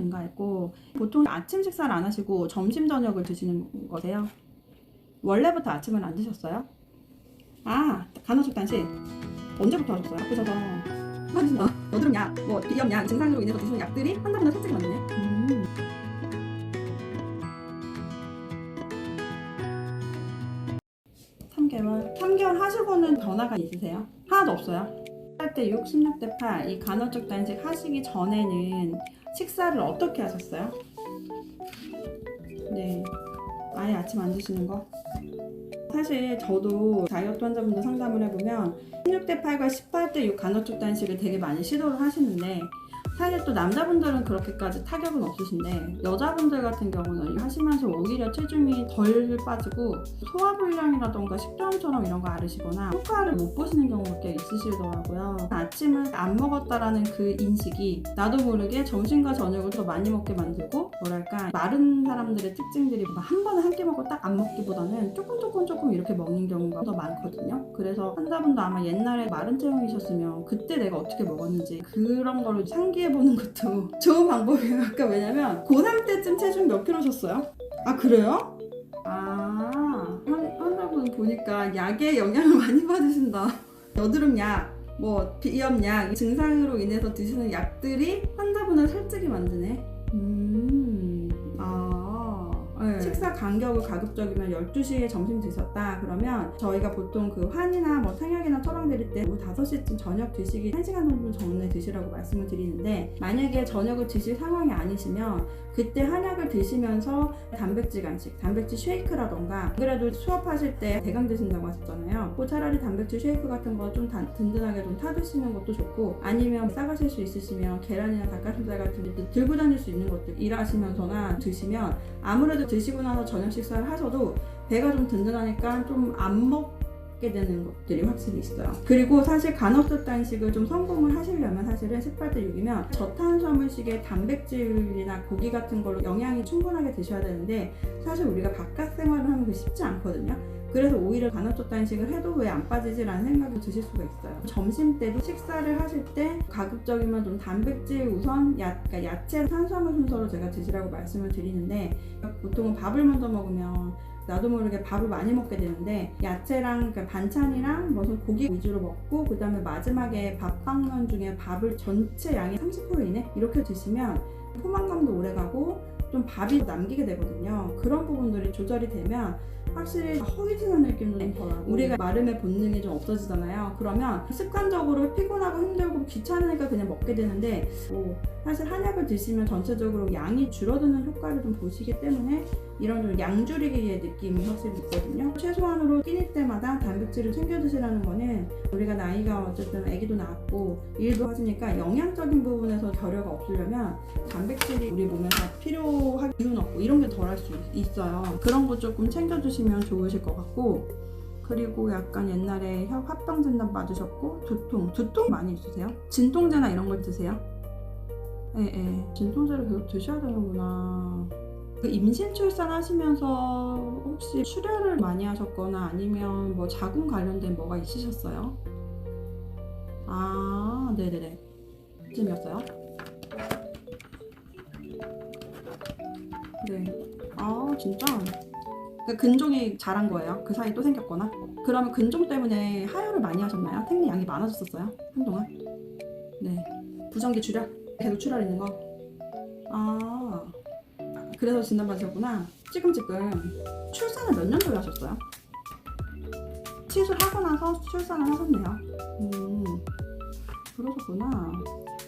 증가했고, 보통 아침 식사를 안 하시고 점심 저녁을 드시는 거세요? 원래부터 아침을 안 드셨어요? 아, 간헐적 단식 언제부터 하셨어요? 아프셔서 하신다. 여드름 약, 뭐 비염 약 증상으로 인해서 드시는 약들이 한다보다 솔직히 맞네. 3개월 하시고는 변화가 있으세요? 하나도 없어요? 18대 6, 16대 8, 이 간헐적 단식 하시기 전에는 식사를 어떻게 하셨어요? 네, 아예 아침 안 드시는 거? 사실 저도 다이어트 환자분들 상담을 해보면 16대 8과 18대 6 간헐적 단식을 되게 많이 시도를 하시는데, 사실 또 남자분들은 그렇게까지 타격은 없으신데 여자분들 같은 경우는 하시면서 오히려 체중이 덜 빠지고 소화불량이라던가 식도염처럼 이런 거 앓으시거나 효과를 못 보시는 경우가 꽤 있으시더라고요. 아침을 안 먹었다라는 그 인식이 나도 모르게 점심과 저녁을 더 많이 먹게 만들고, 뭐랄까, 마른 사람들의 특징들이 한 번에 한 끼 먹고 딱 안 먹기보다는 조금 이렇게 먹는 경우가 더 많거든요. 그래서 환자분도 아마 옛날에 마른 체형이셨으면 그때 내가 어떻게 먹었는지 그런 거를 상기해보는 것도 좋은 방법이에요. 아까 왜냐면 고3 때쯤 체중 몇 킬로셨어요? 아, 그래요? 아, 환자분 보니까 약에 영향을 많이 받으신다. 여드름 약, 뭐 비염 약 증상으로 인해서 드시는 약들이 환자분을 살찌게 만드네. 네. 식사 간격을 가급적이면 12시에 점심 드셨다 그러면 저희가 보통 그 환이나 뭐 탕약이나 처방 드릴 때 5시쯤 저녁 드시기 1시간 정도 전에 드시라고 말씀을 드리는데, 만약에 저녁을 드실 상황이 아니시면 그때 한약을 드시면서 단백질 간식, 단백질 쉐이크라던가, 그래도 수업하실 때 대강 드신다고 하셨잖아요. 뭐 차라리 단백질 쉐이크 같은 거 좀 든든하게 좀 타드시는 것도 좋고, 아니면 싸가실 수 있으시면 계란이나 닭가슴살 같은 게 들고 다닐 수 있는 것들 일하시면서나 드시면, 아무래도 드시고 나서 저녁 식사를 하셔도 배가 좀 든든하니까 좀 안 먹게 되는 것들이 확실히 있어요. 그리고 사실 간헐적 단식을 좀 성공을 하시려면 사실은 18대 6이면 저탄수화물식의 단백질이나 고기 같은 걸로 영양이 충분하게 드셔야 되는데, 사실 우리가 바깥 생활을 하면 그게 쉽지 않거든요. 그래서 오히려 간헐적 단식을 해도 왜 안 빠지지라는 생각이 드실 수가 있어요. 점심 때도 식사를 하실 때 가급적이면 좀 단백질 우선, 그러니까 야채, 탄수화물 순서로 제가 드시라고 말씀을 드리는데, 보통은 밥을 먼저 먹으면 나도 모르게 밥을 많이 먹게 되는데, 야채랑 그러니까 반찬이랑 무슨 고기 위주로 먹고 그 다음에 마지막에 밥방면 중에 밥을 전체 양의 30% 이내 이렇게 드시면 포만감도 오래가고 좀 밥이 남기게 되거든요. 그런 부분들이 조절이 되면 확실히 허기지는 느낌도 덜하고 우리가 마름의 본능이 좀 없어지잖아요. 그러면 습관적으로 피곤하고 힘들고 귀찮으니까 그냥 먹게 되는데, 사실 한약을 드시면 전체적으로 양이 줄어드는 효과를 좀 보시기 때문에 이런 좀 양줄이기의 느낌이 확실히 있거든요. 최소한으로 끼니 때마다 단백질을 챙겨 드시라는 거는, 우리가 나이가 어쨌든 아기도 낳았고 일도 하시니까 영양적인 부분에서 결여가 없으려면 단백질이 우리 몸에서 필요할 이유는 없고 이런 게 덜 할 수 있어요. 그런 거 조금 챙겨 주시면 좋으실 것 같고, 그리고 약간 옛날에 합병 진단 받으셨고 두통 많이 있으세요? 진통제나 이런 걸 드세요? 예. 진통제를 계속 드셔야 되는구나. 그 임신 출산 하시면서 혹시 출혈을 많이 하셨거나 아니면 뭐 자궁 관련된 뭐가 있으셨어요? 아, 네네네. 쯤이었어요? 네. 아, 진짜? 그 근종이 자란 거예요? 그 사이 또 생겼거나? 그러면 근종 때문에 하혈을 많이 하셨나요? 생리 양이 많아졌었어요? 한동안? 네. 부정기 출혈? 계속 출혈 있는 거? 아, 그래서 진단받으셨구나. 지금 출산을 몇 년도에 하셨어요? 시술하고 나서 출산을 하셨네요. 그러셨구나.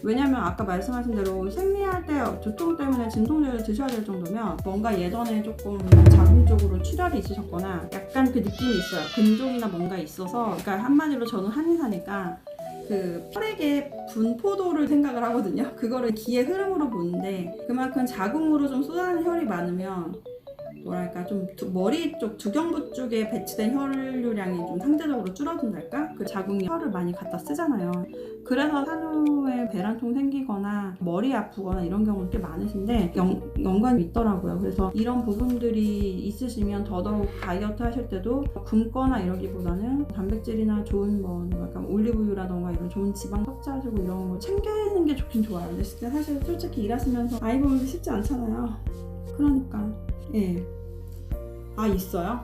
왜냐면 아까 말씀하신 대로 생리할 때 두통 때문에 진통제를 드셔야 될 정도면 뭔가 예전에 조금 자궁 쪽으로 출혈이 있으셨거나 약간 그 느낌이 있어요. 근종이나 뭔가 있어서, 그러니까 한마디로 저는 한의사니까 그 혈액의 분포도를 생각을 하거든요. 그거를 기의 흐름으로 보는데, 그만큼 자궁으로 좀 쏟아지는 혈이 많으면 뭐랄까 좀 머리 쪽 두경부 쪽에 배치된 혈류량이 좀 상대적으로 줄어든달까? 그 자궁이 혈을 많이 갖다 쓰잖아요. 그래서 산후에 배란통 생기거나 머리 아프거나 이런 경우는 꽤 많으신데 연관이 있더라고요. 그래서 이런 부분들이 있으시면 더더욱 다이어트 하실 때도 굶거나 이러기보다는 단백질이나 좋은 뭐 약간 올리브유라던가 이런 좋은 지방 섭취하시고 이런 거 챙기는 게 좋긴 좋아요. 근데 진짜 사실 솔직히 일하시면서 아이 보는 게 쉽지 않잖아요. 그러니까 예. 아 있어요?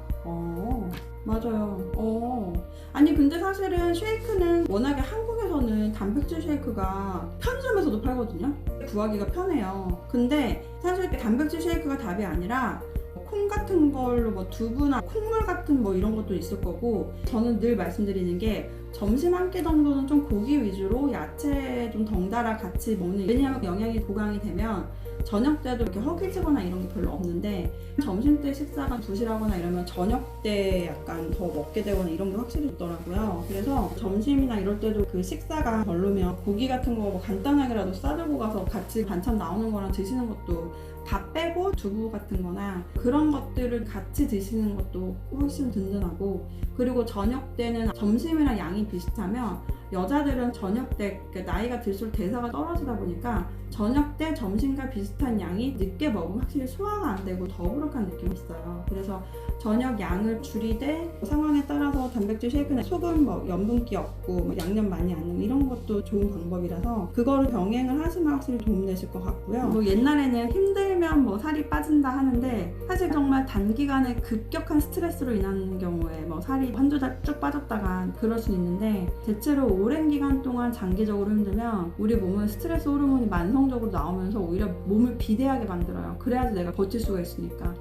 맞아요. 아니 근데 사실은 쉐이크는 워낙에 한국에서는 단백질 쉐이크가 편의점에서도 팔거든요. 구하기가 편해요. 근데 사실 단백질 쉐이크가 답이 아니라 콩 같은 걸로 뭐 두부나 콩물 같은 뭐 이런 것도 있을 거고, 저는 늘 말씀드리는 게 점심 한 끼 정도는 좀 고기 위주로 야채 좀 덩달아 같이 먹는, 왜냐하면 영양이 보강이 되면 저녁 때도 이렇게 허기지거나 이런 게 별로 없는데 점심 때 식사가 부실하거나 이러면 저녁 때 약간 더 먹게 되거나 이런 게 확실히 있더라고요. 그래서 점심이나 이럴 때도 그 식사가 별로면 고기 같은 거 뭐 간단하게라도 싸들고 가서 같이 반찬 나오는 거랑 드시는 것도, 밥 빼고 두부 같은 거나 그런 것들을 같이 드시는 것도 훨씬 든든하고, 그리고 저녁 때는 점심이랑 양이 비슷하면 여자들은 저녁 때 나이가 들수록 대사가 떨어지다 보니까 저녁 때 점심과 비슷한 양이 늦게 먹으면 확실히 소화가 안 되고 더부룩한 느낌이 있어요. 그래서 저녁 양을 줄이되 상황에 따라서 단백질 쉐이크나 소금, 뭐 염분기 없고 뭐 양념 많이 안 넣는 이런 것도 좋은 방법이라서 그거를 병행을 하시면 확실히 도움되실 것 같고요. 뭐 옛날에는 힘들면 뭐 살이 빠진다 하는데 사실 정말 단기간에 급격한 스트레스로 인한 경우에 뭐 살이 한두 달 쭉 빠졌다가 그럴 수 있는데, 대체로 오랜 기간 동안 장기적으로 힘들면 우리 몸은 스트레스 호르몬이 만성적으로 나오면서 오히려 몸을 비대하게 만들어요. 그래야지 내가 버틸 수가 있으니까.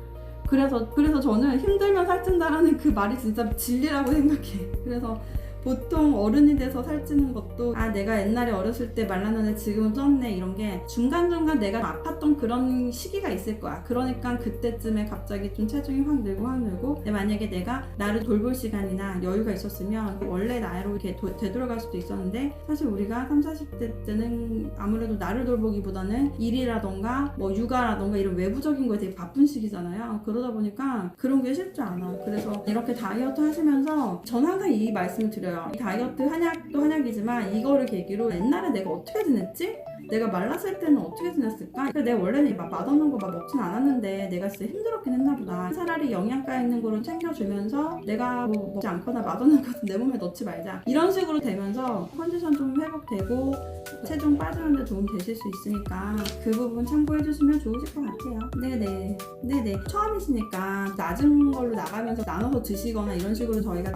그래서 저는 힘들면 살찐다라는 그 말이 진짜 진리라고 생각해. 그래서 보통 어른이 돼서 살찌는 것도 내가 옛날에 어렸을 때 말랐는데 지금은 쪘네 이런 게 중간중간 내가 아팠던 그런 시기가 있을 거야. 그러니까 그때쯤에 갑자기 좀 체중이 확 늘고 근데 만약에 내가 나를 돌볼 시간이나 여유가 있었으면 원래 나로 이렇게 되돌아갈 수도 있었는데, 사실 우리가 30, 40대 때는 아무래도 나를 돌보기보다는 일이라던가 뭐 육아라던가 이런 외부적인 거에 되게 바쁜 시기잖아요. 그러다 보니까 그런 게 쉽지 않아. 그래서 이렇게 다이어트 하시면서 전 항상 이 말씀을 드려요. 다이어트 한약도 한약이지만 이거를 계기로 옛날에 내가 어떻게 지냈지? 내가 말랐을 때는 어떻게 지냈을까? 내가 원래는 막 맛없는 거 막 먹진 않았는데 내가 진짜 힘들었긴 했나 보다. 차라리 영양가 있는 거로 챙겨주면서 내가 뭐 먹지 않거나 맛없는 것도 내 몸에 넣지 말자, 이런 식으로 되면서 컨디션 좀 회복되고 체중 빠지는 데 도움 되실 수 있으니까 그 부분 참고해 주시면 좋으실 것 같아요. 네네. 처음이시니까 낮은 걸로 나가면서 나눠서 드시거나 이런 식으로 저희가